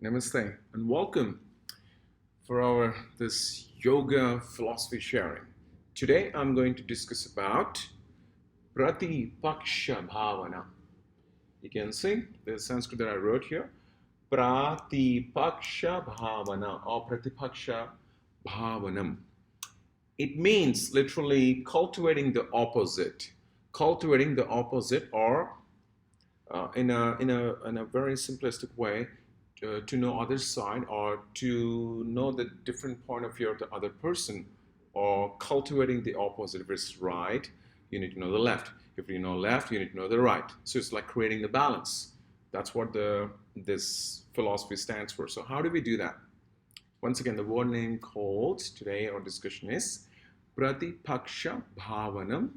Namaste and welcome for our this yoga philosophy sharing. Today I'm going to discuss about Pratipaksha Bhavana. You can see the Sanskrit that I wrote here. Pratipaksha Bhavana or Pratipaksha Bhavanam. It means literally cultivating the opposite. Cultivating the opposite, or in a very simplistic way, to know other side, or to know the different point of view of the other person, or cultivating the opposite. If it's right, you need to know the left. If you know left, you need to know the right. So it's like creating the balance. That's what this philosophy stands for. So how do we do that? Once again, the word name called today our discussion is Pratipaksha Bhavanam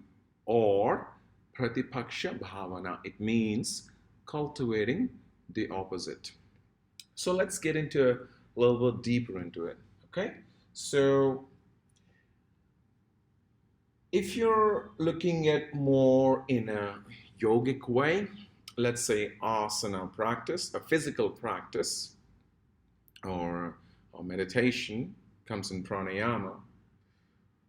or Pratipaksha Bhavana. It means cultivating the opposite. So let's get into a little bit deeper into it. Okay, so if you're looking at more in a yogic way, let's say asana practice, a physical practice, or meditation comes in pranayama,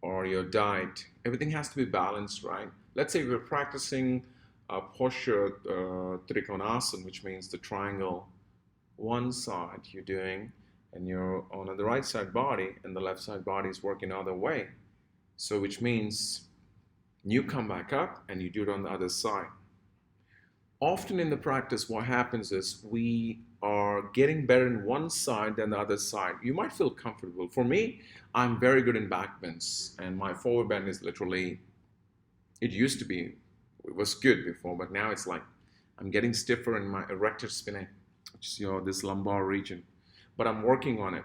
or your diet, everything has to be balanced, right? Let's say we're practicing a posture trikonasana, which means the triangle. One side you're doing, and you're on the right side body, and the left side body is working the other way. So which means you come back up and you do it on the other side. Often in the practice, what happens is we are getting better in one side than the other side. You might feel comfortable. For me, I'm very good in back bends, and my forward bend is literally, it used to be, it was good before, but now it's like I'm getting stiffer in my erector spinae, which is this lumbar region. But I'm working on it.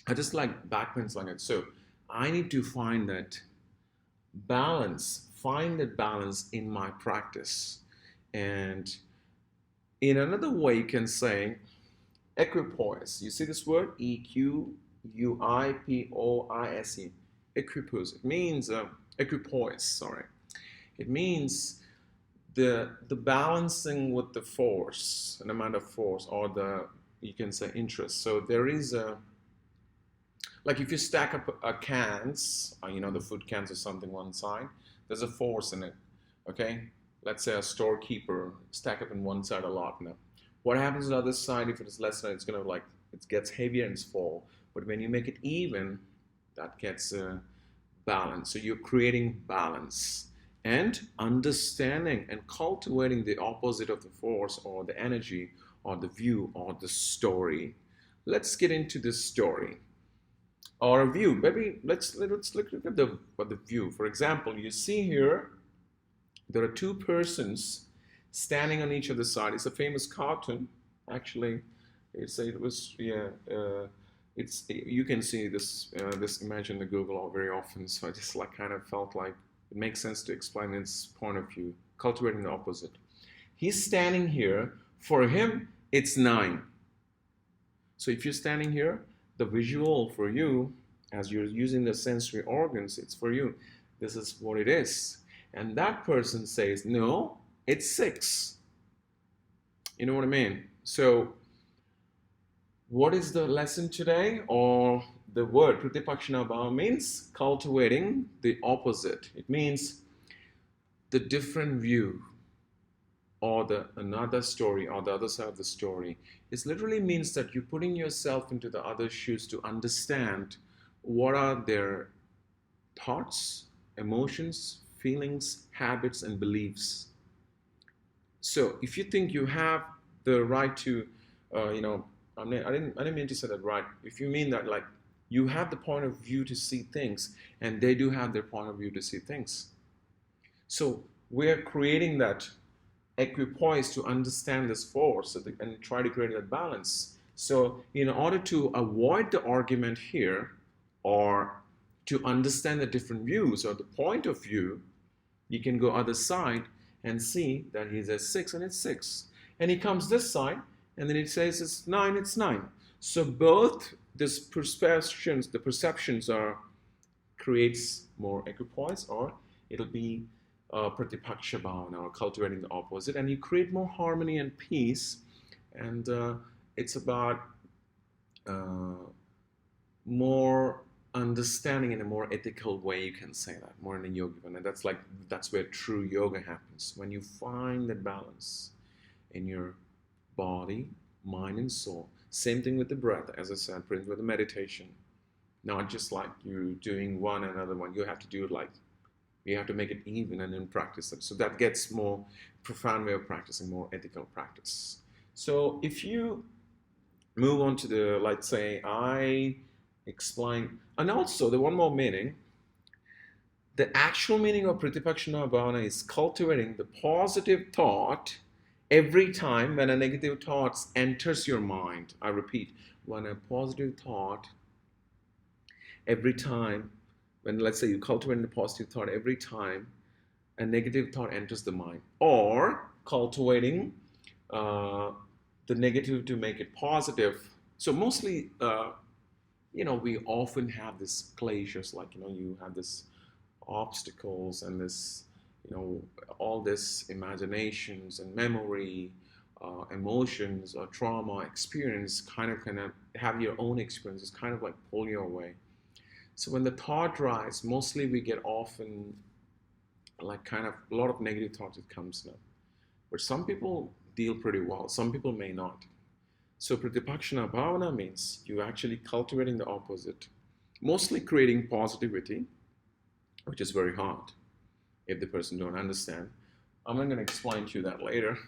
I just like back bends like it. So I need to find that balance, in my practice. And in another way, you can say equipoise. You see this word? Equipoise. Equipoise. It means equipoise. Sorry. It means the balancing with the force, an amount of force, or you can say interest. So there is like if you stack up cans, the food cans or something one side, there's a force in it. Okay, let's say a storekeeper stack up in one side a lot. Now, what happens on the other side? If it is less, it's gonna it gets heavier and it's fall. But when you make it even, that gets balance. So you're creating balance and understanding and cultivating the opposite of the force or the energy or the view or the story. Let's get into this story or a view. Maybe let's look at the view. For example, you see here there are two persons standing on each other side. It's a famous cartoon. Actually, you can see this image in the Google very often. So I just kind of felt like it makes sense to explain its point of view, cultivating the opposite. He's standing here. For him, it's 9. So if you're standing here, the visual for you, as you're using the sensory organs, it's for you. This is what it is. And that person says, no, it's 6. You know what I mean? So what is the lesson today? Or the word Pratipaksha Bhava means cultivating the opposite. It means the different view, or another story, or the other side of the story. It literally means that you're putting yourself into the other's shoes to understand what are their thoughts, emotions, feelings, habits, and beliefs. So if you think you have the right to, I didn't mean to say that right. If you mean that you have the point of view to see things, and they do have their point of view to see things. So we're creating that equipoise to understand this force and try to create that balance. So in order to avoid the argument here, or to understand the different views or the point of view, you can go other side and see that he says 6 and it's 6. And he comes this side and then it says it's 9, it's 9. So both the perceptions creates more equipoise, or it'll be Pratipaksha Bhavana, or cultivating the opposite, and you create more harmony and peace. And it's about uh, more understanding in a more ethical way, you can say that, more in a yoga. And that's where true yoga happens, when you find that balance in your body, mind, and soul. Same thing with the breath, as I said, with the meditation. Not just like you doing one and another one. You have to do it like, you have to make it even and then practice it. So that gets more profound way of practicing, more ethical practice. So if you move on to the, let's say, I explain, and also the one more meaning, the actual meaning of Pratipaksha Bhavana is cultivating the positive thought every time when a negative thought enters your mind. I repeat, when a positive thought, every time, when let's say you cultivate a positive thought every time a negative thought enters the mind, or cultivating the negative to make it positive. So mostly, we often have this glaciers, like, you have this obstacles and this, all this imaginations and memory, emotions or trauma experience kind of have your own experiences, kind of like pull you away. So when the thought rise, mostly we get often like kind of a lot of negative thoughts that comes now. But some people deal pretty well, some people may not. So Pratipaksha Bhavana means you actually cultivating the opposite, mostly creating positivity, which is very hard if the person don't understand. I'm not going to explain to you that later,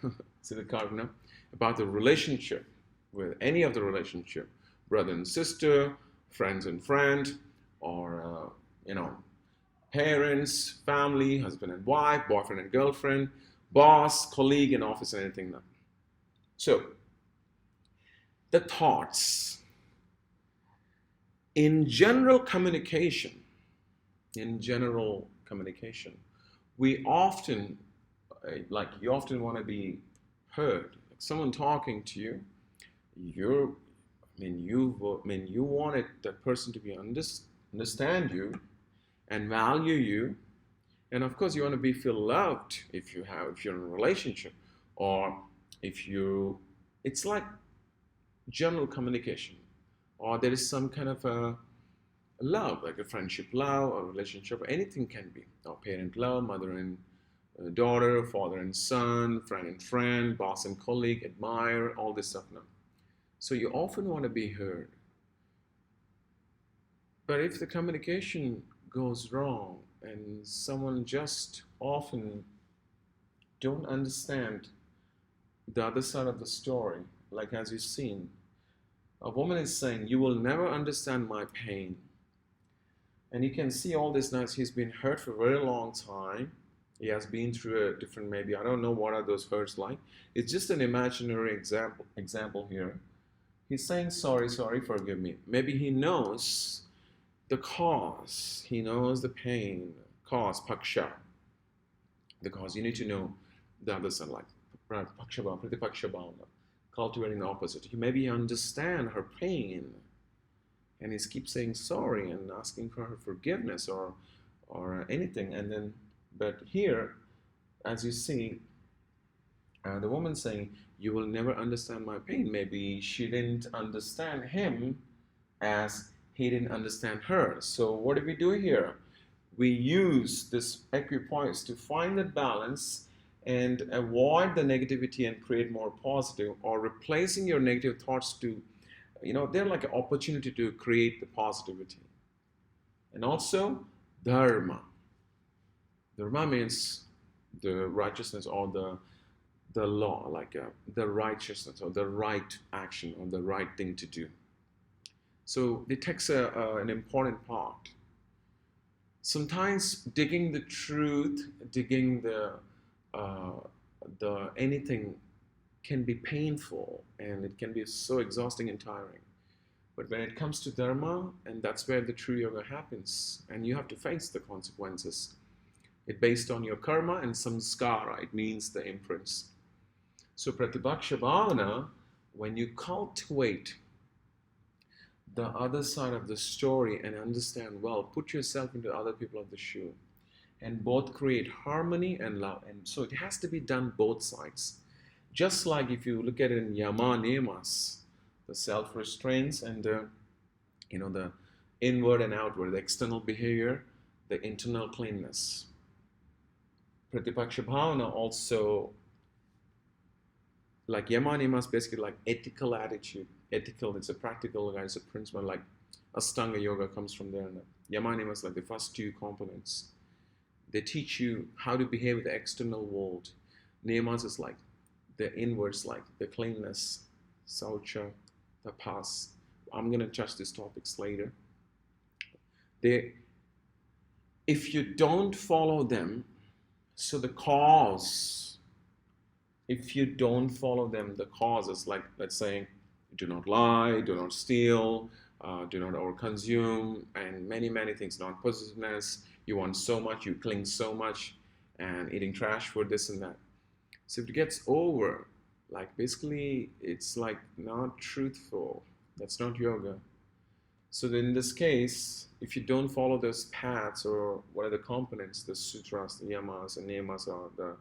Siddhartha, about the relationship with any of the relationship, brother and sister, friends and friend, or parents, family, husband and wife, boyfriend and girlfriend, boss, colleague in office, and anything like that. So the thoughts in general communication, we often you often want to be heard. Like someone talking to you, you wanted that person to be understand you and value you, and of course you want to feel loved if you're in a relationship, or it's like general communication, or there is some kind of a love, like a friendship love or relationship, anything can be, or parent love, mother and daughter, father and son, friend and friend, boss and colleague, admire, all this stuff now. So you often want to be heard. But if the communication goes wrong and someone just often don't understand the other side of the story, like as you've seen, a woman is saying, you will never understand my pain. And you can see all this now, he's been hurt for a very long time. He has been through a different, maybe, I don't know what are those hurts like. It's just an imaginary example here. He's saying, sorry, forgive me. Maybe he knows the cause. He knows the pain, cause, paksha. The cause. You need to know the other side, like Pratipaksha Bhavana, cultivating the opposite. Maybe he understand her pain, and he keeps saying sorry and asking for her forgiveness or anything. And then, but here, as you see, the woman saying, you will never understand my pain. Maybe she didn't understand him as he didn't understand her. So what do we do here? We use this equipoise to find that balance and avoid the negativity and create more positive, or replacing your negative thoughts to, they're like an opportunity to create the positivity. And also dharma. Dharma means the righteousness, or the law, like the righteousness or the right action or the right thing to do. So it takes an important part. Sometimes digging the truth, digging the anything can be painful, and it can be so exhausting and tiring. But when it comes to dharma, and that's where the true yoga happens, and you have to face the consequences. It's based on your karma and samskara. It means the imprints. So Pratipaksha Bhavana, when you cultivate the other side of the story and understand well, put yourself into other people of the shoe, and both create harmony and love. And so it has to be done both sides. Just like if you look at it in Yama Niyamas, the self-restraints, and the inward and outward, the external behavior, the internal cleanness. Pratipaksha Bhavana also, like yama niyama, is basically like ethical attitude. Ethical, it's a practical, it's a principle, like Ashtanga yoga comes from there. Yama niyama is like the first two components. They teach you how to behave with the external world. Niyamas is like the inwards, like the cleanness, saucha, tapas. I'm going to touch these topics later. If you don't follow them, so the cause, if you don't follow them, the cause is like, let's say, do not lie, do not steal, do not overconsume, and many, many things, non-possessiveness. You want so much, you cling so much, and eating trash food, this and that. So if it gets over, like basically it's like not truthful. That's not yoga. So in this case, if you don't follow those paths, or what are the components, the sutras, the yamas and niyamas, are the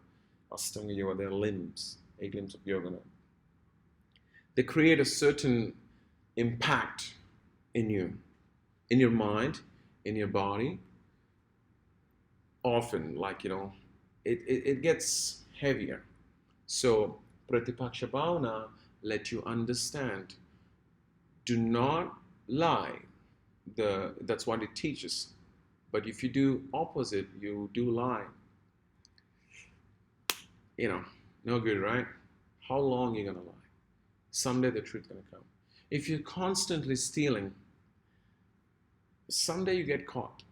Ashtanga yoga, they're limbs, 8 limbs of yoga. They create a certain impact in you, in your mind, in your body. Often, like, it gets heavier. So Pratipaksha Bhavana let you understand, do not lie. That's what it teaches. But if you do opposite, you do lie. No good, right? How long are you gonna lie? Someday the truth gonna come. If you're constantly stealing, someday you get caught.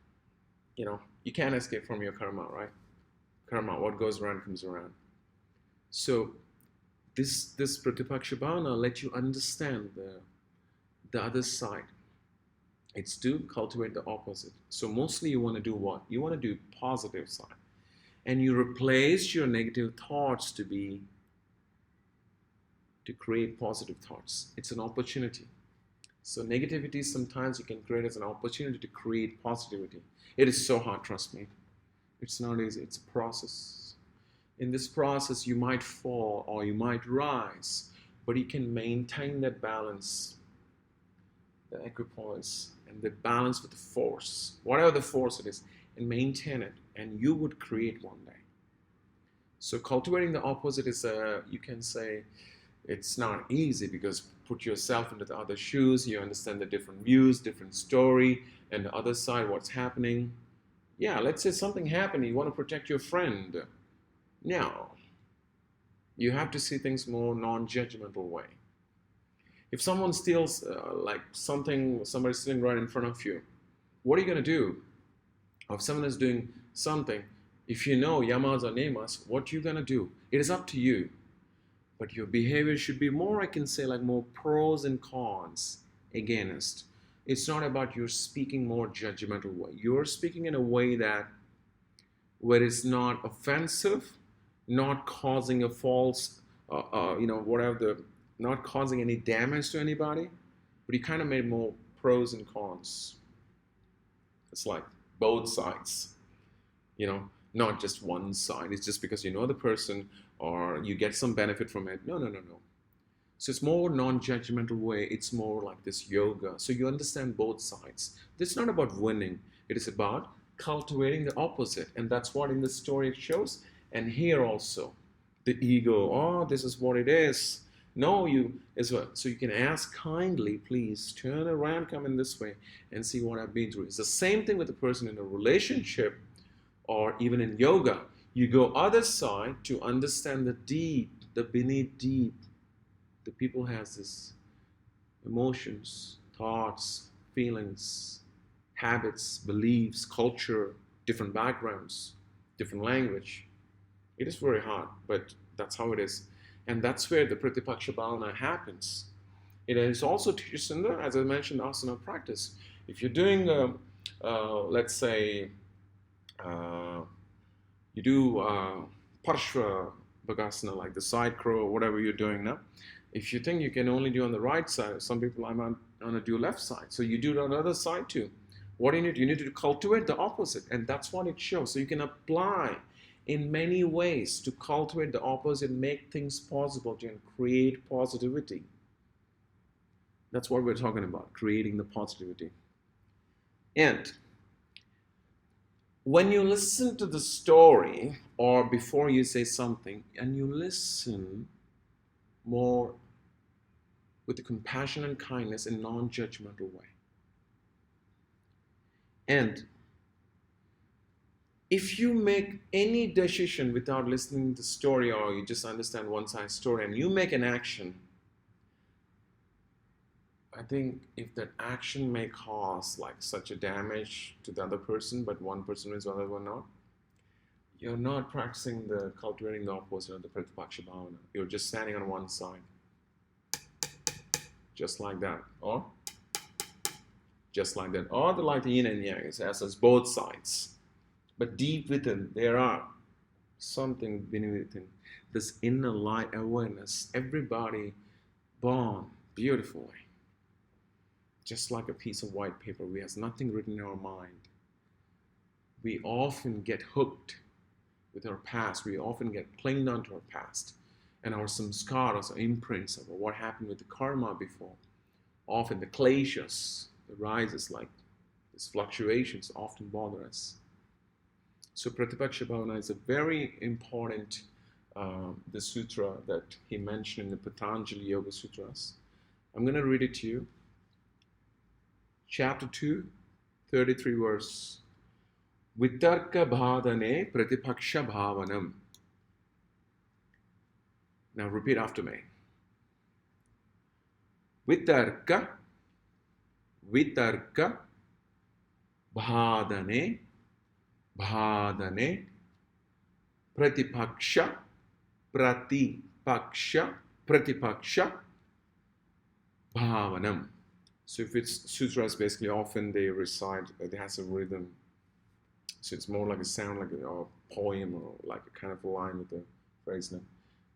You can't escape from your karma, right? Karma, what goes around comes around. So this Pratipaksha Bhavana let you understand the other side. It's to cultivate the opposite. So mostly you want to do what? You want to do positive side. And you replace your negative thoughts to create positive thoughts. It's an opportunity. So negativity sometimes you can create as an opportunity to create positivity. It is so hard, trust me. It's not easy, it's a process. In this process, you might fall or you might rise, but you can maintain that balance, the equipoise, and the balance with the force, whatever the force it is, and maintain it, and you would create one day. So cultivating the opposite is, you can say, it's not easy, because put yourself into the other shoes, you understand the different views, different story, and the other side, what's happening. Yeah, let's say something happened, you want to protect your friend. Now, you have to see things more non-judgmental way. If someone steals like something, somebody's sitting right in front of you, what are you going to do? Or if someone is doing something, if you know yamas or niyamas, what are you going to do? It is up to you. But your behavior should be more, I can say, like more pros and cons against. It's not about you're speaking more judgmental way. You're speaking in a way that where it's not offensive, not causing a false, not causing any damage to anybody, but you kind of made more pros and cons. It's like both sides, not just one side. It's just because you know the person or you get some benefit from it. No. So it's more non-judgmental way. It's more like this yoga. So you understand both sides. It's not about winning. It is about cultivating the opposite. And that's what in the story it shows. And here also, the ego, oh, this is what it is. No, so you can ask kindly, please turn around, come in this way, and see what I've been through. It's the same thing with the person in a relationship or even in yoga. You go other side to understand the deep, the beneath deep. The people has this emotions, thoughts, feelings, habits, beliefs, culture, different backgrounds, different language. It is very hard, but that's how it is. And that's where the Pratipaksha Bhavana happens. It is also teaches in the, as I mentioned, asana practice. If you're doing, let's say, you do Parshva Bhagasana, like the side crow, whatever you're doing now. If you think you can only do on the right side, some people I'm on to do left side. So you do it on the other side too. What do you need? You need to cultivate the opposite. And that's what it shows. So you can apply in many ways to cultivate the opposite, make things possible, to create positivity. That's what we're talking about, creating the positivity. And when you listen to the story, or before you say something, and you listen more with the compassion and kindness in non-judgmental way. And if you make any decision without listening to the story, or you just understand one side story and you make an action, I think if that action may cause like such a damage to the other person, but one person is, the other one not, you're not practicing the cultivating the opposite of the Pratipaksha Bhavana. You're just standing on one side, just like that, or just like that, or the like the yin and yang, it has both sides. But deep within, there are something beneath within, this inner light awareness. Everybody born beautifully, just like a piece of white paper. We have nothing written in our mind. We often get hooked with our past. We often get clinged onto our past and our samskaras, or imprints of what happened with the karma before. Often the kleshas, the rises, like these fluctuations, often bother us. So Pratipaksha Bhavana is a very important the sutra that he mentioned in the Patanjali Yoga Sutras. I'm going to read it to you. Chapter 2, 33 verse. Vitarka bhadane pratipaksha bhavanam. Now repeat after me. Vitarka bhadane pratipaksha bhavanam. So if it's sutras, basically often they recite, it has a rhythm. So it's more like a sound, like a poem, or like a kind of a line with the phrase now.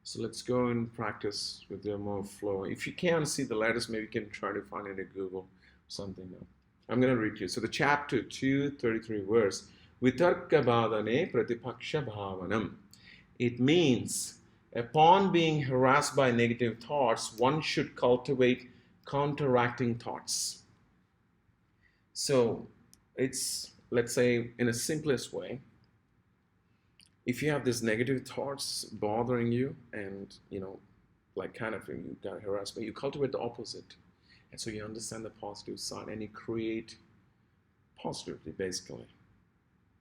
So let's go and practice with the more flow. If you can't see the letters, maybe you can try to find it in Google or something now. I'm going to read you. So the chapter 2, 33 verse. Vitarka bhadane pratipaksha bhavanam. It means, upon being harassed by negative thoughts, one should cultivate counteracting thoughts. So it's, let's say, in a simplest way, if you have these negative thoughts bothering you, and like kind of you got harassed, but you cultivate the opposite, and so you understand the positive side, and you create positively, basically,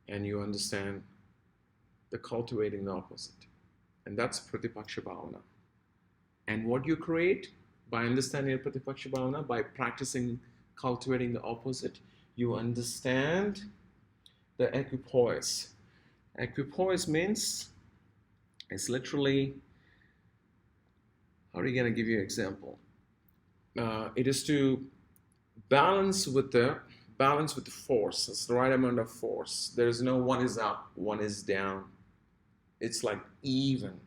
and you understand the cultivating the opposite, and that's Pratipaksha Bhavana. And what you create by understanding the Pratipaksha Bhavana, by practicing cultivating the opposite, you understand the equipoise. Equipoise means, it's literally, how are you going to give you an example? It is to balance with the force. It's the right amount of force. There is no one is up, one is down. It's like even.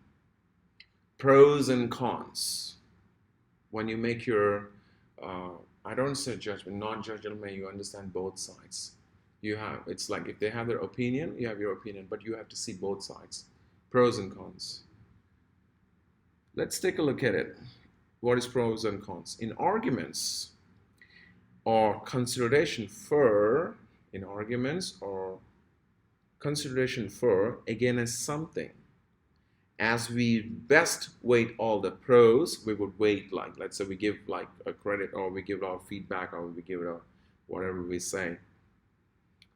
Pros and cons. When you make your, I don't say judgment, non-judgmental, you understand both sides. It's like if they have their opinion, you have your opinion, but you have to see both sides, pros and cons. Let's take a look at it. What is pros and cons? In arguments or consideration for, against something, as we best weight all the pros, we would weight, like, let's say we give like a credit, or we give our feedback, or we give it whatever we say.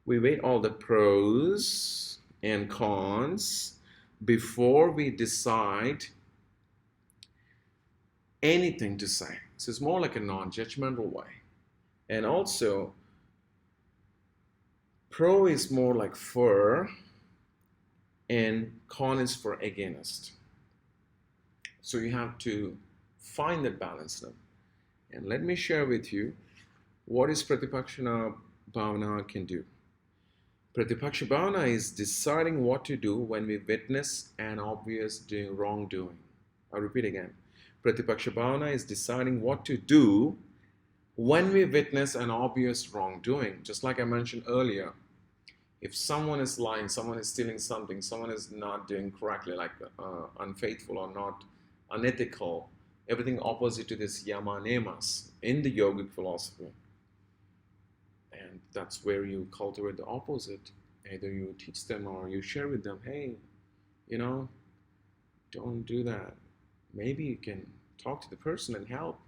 We weight all the pros and cons before we decide anything to say. So it's more like a non-judgmental way. And also, pro is more like for, and con is for against. So you have to find that balance now. And let me share with you what is Pratipaksha Bhavana can do. Pratipaksha Bhavana is deciding what to do when we witness an obvious wrongdoing. I'll repeat again. Pratipaksha Bhavana is deciding what to do when we witness an obvious wrongdoing. Just like I mentioned earlier, if someone is lying, someone is stealing something, someone is not doing correctly, like unfaithful or not unethical, everything opposite to this yama nemas in the yogic philosophy. And that's where you cultivate the opposite. Either you teach them or you share with them, hey, don't do that. Maybe you can talk to the person and help.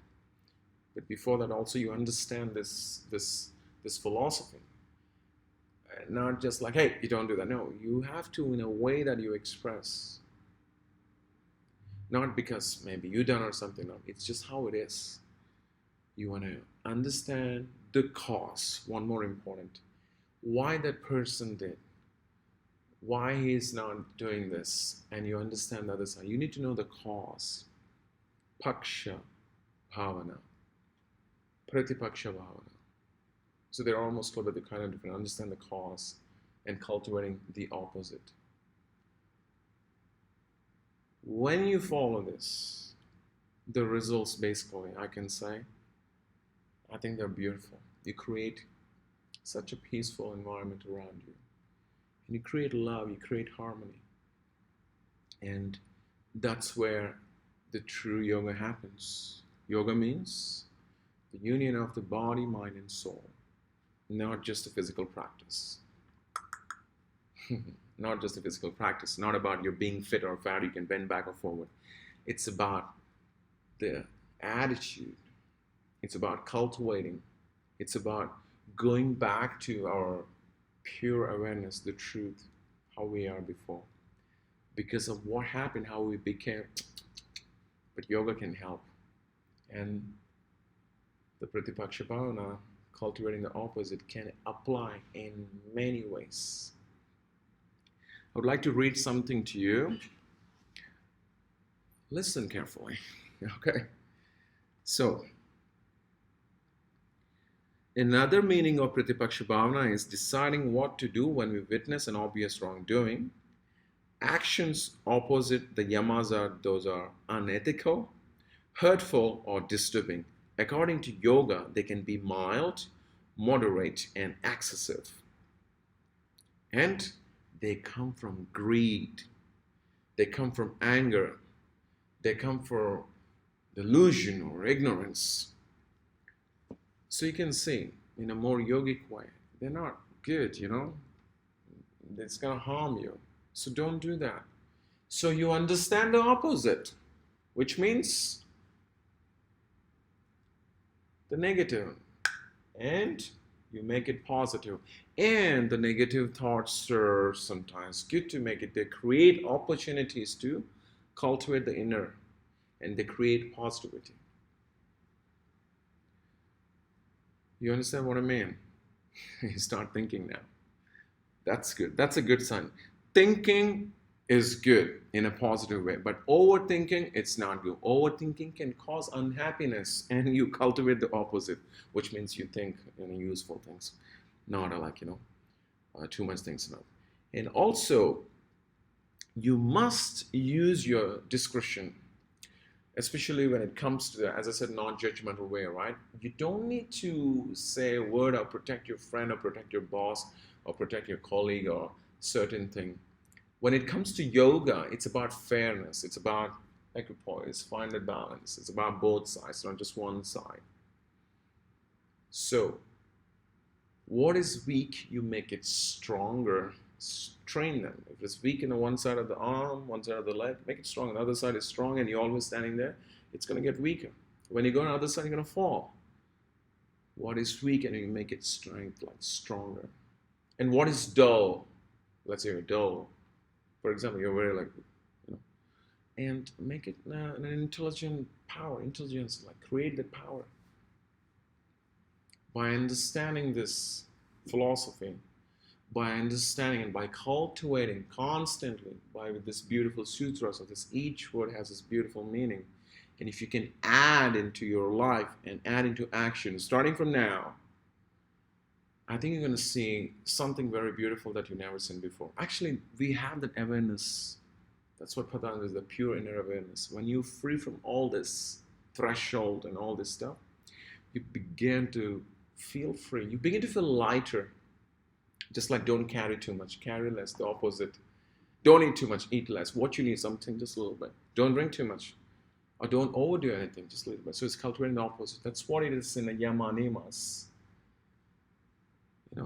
But before that, also you understand this philosophy. Not just like, hey, you don't do that. No, you have to in a way that you express. Not because maybe you done or something. No, it's just how it is. You want to understand the cause. One more important. Why that person did. Why he's not doing this. And you understand the other side. You need to know the cause. Paksha, Bhavana. Pratipaksha, Bhavana. So they're almost a little bit kind of different. Understand the cause and cultivating the opposite. When you follow this, the results basically, I can say, I think they're beautiful. You create such a peaceful environment around you. And you create love, you create harmony. And that's where the true yoga happens. Yoga means the union of the body, mind, and soul. Not just a physical practice. Not just a physical practice. Not about your being fit or fat, you can bend back or forward. It's about the attitude. It's about cultivating. It's about going back to our pure awareness, the truth, how we are before. Because of what happened, how we became. But yoga can help. And the Pratipaksha Bhavana, cultivating the opposite, can apply in many ways. I would like to read something to you. Listen carefully, okay? So, another meaning of Pratipaksha Bhavana is deciding what to do when we witness an obvious wrongdoing. Actions opposite the yamas those are unethical, hurtful, or disturbing. According to yoga, they can be mild, moderate, and excessive. And they come from greed. They come from anger. They come from delusion or ignorance. So you can see, in a more yogic way, they're not good, It's going to harm you. So don't do that. So you understand the opposite, which means the negative, and you make it positive. And the negative thoughts are sometimes good to make it. They create opportunities to cultivate the inner, and they create positivity. You understand what I mean? You start thinking now. That's good. That's a good sign. Thinking is good in a positive way, but overthinking, it's not good. Overthinking can cause unhappiness, and you cultivate the opposite, which means you think useful things, not like too much things. And also, you must use your discretion, especially when it comes to the, as I said, non-judgmental way, right? You don't need to say a word or protect your friend or protect your boss or protect your colleague or certain thing. When it comes to yoga, it's about fairness. It's about equipoise, find the balance. It's about both sides, not just one side. So, what is weak, you make it stronger. Train them. If it's weak in the one side of the arm, one side of the leg, make it strong. The other side is strong and you're always standing there, it's going to get weaker. When you go on the other side, you're going to fall. What is weak, and you make it strength, like stronger. And what is dull? Let's say you're dull. For example, you're very and make it an intelligent power, intelligence, like create the power. By understanding this philosophy, by understanding and by cultivating constantly by this beautiful sutras of this, each word has this beautiful meaning. And if you can add into your life and add into action, starting from now, I think you're going to see something very beautiful that you've never seen before. Actually, we have that awareness. That's what Patanjali is, the pure inner awareness. When you're free from all this threshold and all this stuff, you begin to feel free. You begin to feel lighter. Just like don't carry too much, carry less, the opposite. Don't eat too much, eat less. What you need, something, just a little bit. Don't drink too much. or don't overdo anything, just a little bit. So it's cultivating the opposite. That's what it is in the yama niyamas.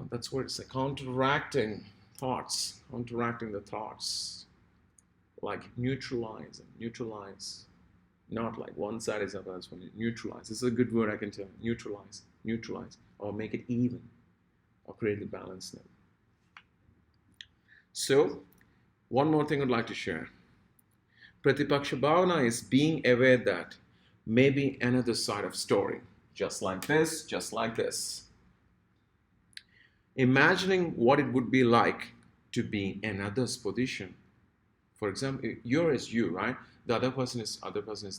That's what it's like, counteracting the thoughts, like neutralize, not like one side is up, that's when you neutralize. This is a good word I can tell. Neutralize, or make it even, or create the balance now. So, one more thing I'd like to share. Pratipaksha Bhavana is being aware that maybe another side of story, just like this, imagining what it would be like to be in another's position. For example, you're is you, right? The other person is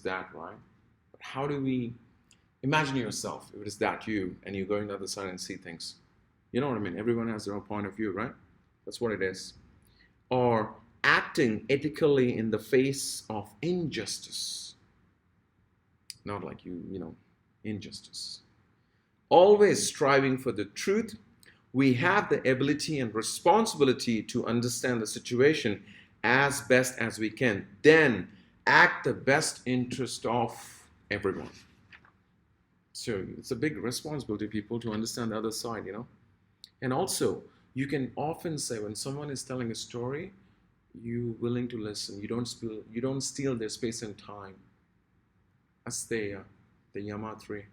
that, right? But how do we imagine yourself if it is that you, and you go on the other side and see things? You know what I mean? Everyone has their own point of view, right? That's what it is. Or acting ethically in the face of injustice. Not like injustice. Always striving for the truth. We have the ability and responsibility to understand the situation as best as we can. Then act the best interest of everyone. So it's a big responsibility, people, to understand the other side, And also, you can often say when someone is telling a story, you're willing to listen. You don't steal their space and time. Asteya, the Yama 3.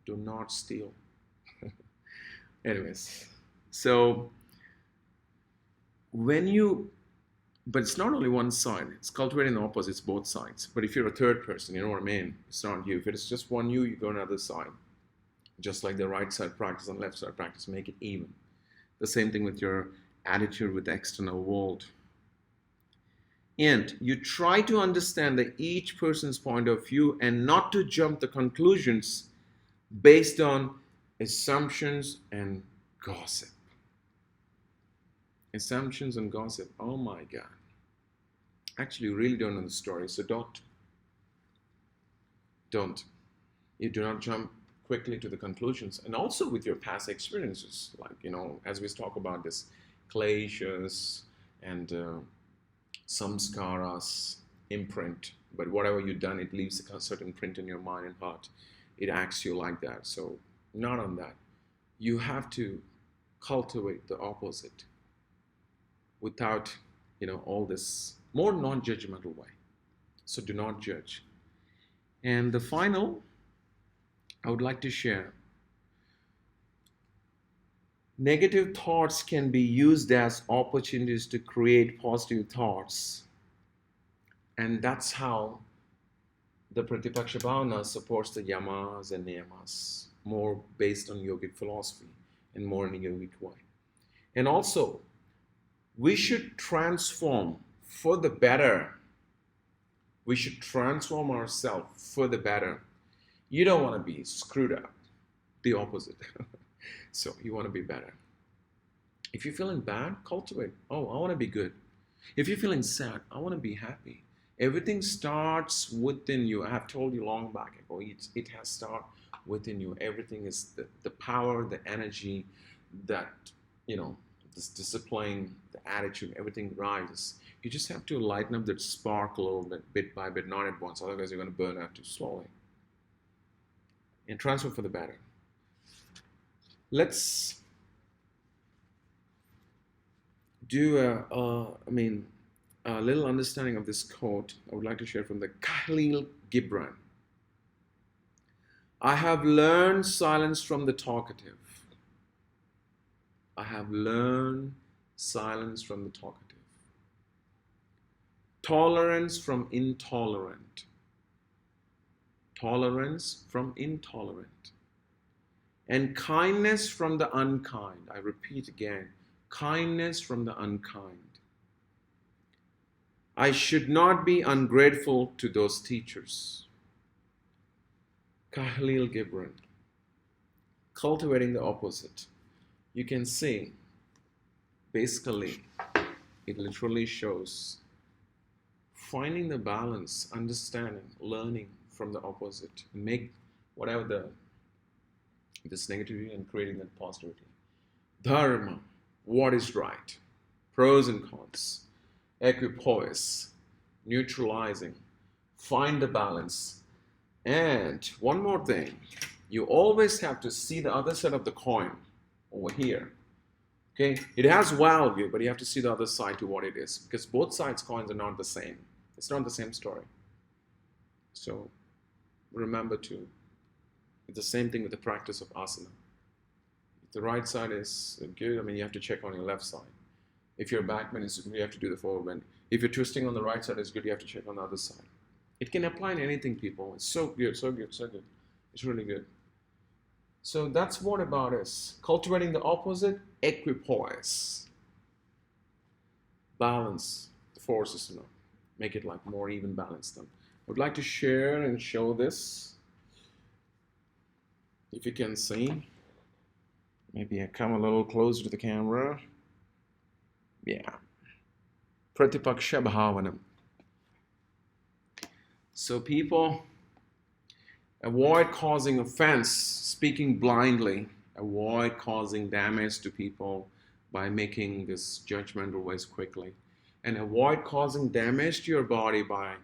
Do not steal. Anyways, so but it's not only one side. It's cultivating the opposite. It's both sides. But if you're a third person, you know what I mean? It's not you. If it's just one you go on the other side. Just like the right side practice and left side practice, make it even. The same thing with your attitude with the external world. And you try to understand each person's point of view and not to jump the conclusions based on assumptions and gossip. Assumptions and gossip. Oh my God. Actually, you really don't know the story, so don't. You do not jump quickly to the conclusions. And also with your past experiences, like, as we talk about this, kleshas and samskaras, imprint. But whatever you've done, it leaves a certain print in your mind and heart. It acts you like that. So not on that. You have to cultivate the opposite without, all this more non-judgmental way. So do not judge. And the final, I would like to share. Negative thoughts can be used as opportunities to create positive thoughts. And that's how the Pratipaksha Bhavana supports the yamas and niyamas, more based on yogic philosophy and more in a yogic way. And also, we should transform for the better. We should transform ourselves for the better. You don't want to be screwed up, the opposite. So you want to be better. If you're feeling bad, cultivate. Oh, I want to be good. If you're feeling sad, I want to be happy. Everything starts within you. I have told you long back ago, it has started within you. Everything is the power, the energy, that, this discipline, the attitude, everything rises. You just have to lighten up that spark a little bit by bit, not at once. Otherwise, you're going to burn out too slowly. And transfer for the better. Let's do a little understanding of this quote I would like to share from the Khalil Gibran. I have learned silence from the talkative. I have learned silence from the talkative. Tolerance from intolerant. Tolerance from intolerant. And kindness from the unkind. I repeat again, kindness from the unkind. I should not be ungrateful to those teachers. Khalil Gibran. Cultivating the opposite. You can see, basically, it literally shows finding the balance, understanding, learning from the opposite. Make whatever this negativity and creating that positivity. Dharma, what is right, pros and cons, equipoise, neutralizing, Find the balance. And one more thing, you always have to see the other side of the coin over here. Okay, it has value, but you have to see the other side to what it is, because both sides coins are not the same. It's not the same story. So remember to, it's the same thing with the practice of asana. If the right side is good, I mean, you have to check on your left side. If your back bend is good, you have to do the forward bend. If you're twisting on the right side is good, you have to check on the other side. It can apply in anything, people. It's so good, so good, so good. It's really good. So that's what about us. Cultivating the opposite, equipoise. Balance the forces, make it like more even balanced. Them. I would like to share and show this. If you can see. Maybe I come a little closer to the camera. Yeah. Pratipaksha Bhavana. So people, avoid causing offense, speaking blindly. Avoid causing damage to people by making this judgmental ways quickly. And avoid causing damage to your body by,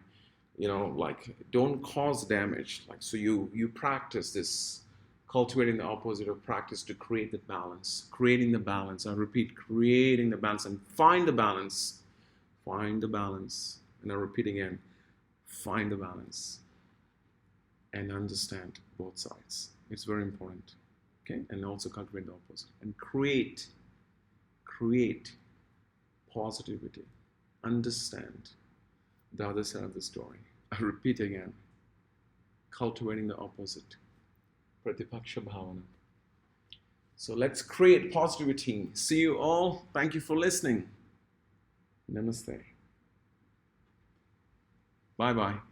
like, don't cause damage. Like, so you practice this, cultivating the opposite of practice to create the balance. Creating the balance. I repeat, creating the balance and find the balance. Find the balance. And I repeat again, find the balance. And understand both sides. It's very important. Okay? And also cultivate the opposite. And create positivity. Understand the other side of the story. I repeat again. Cultivating the opposite. Pratipaksha Bhavana. So let's create positivity. See you all. Thank you for listening. Namaste. Bye-bye.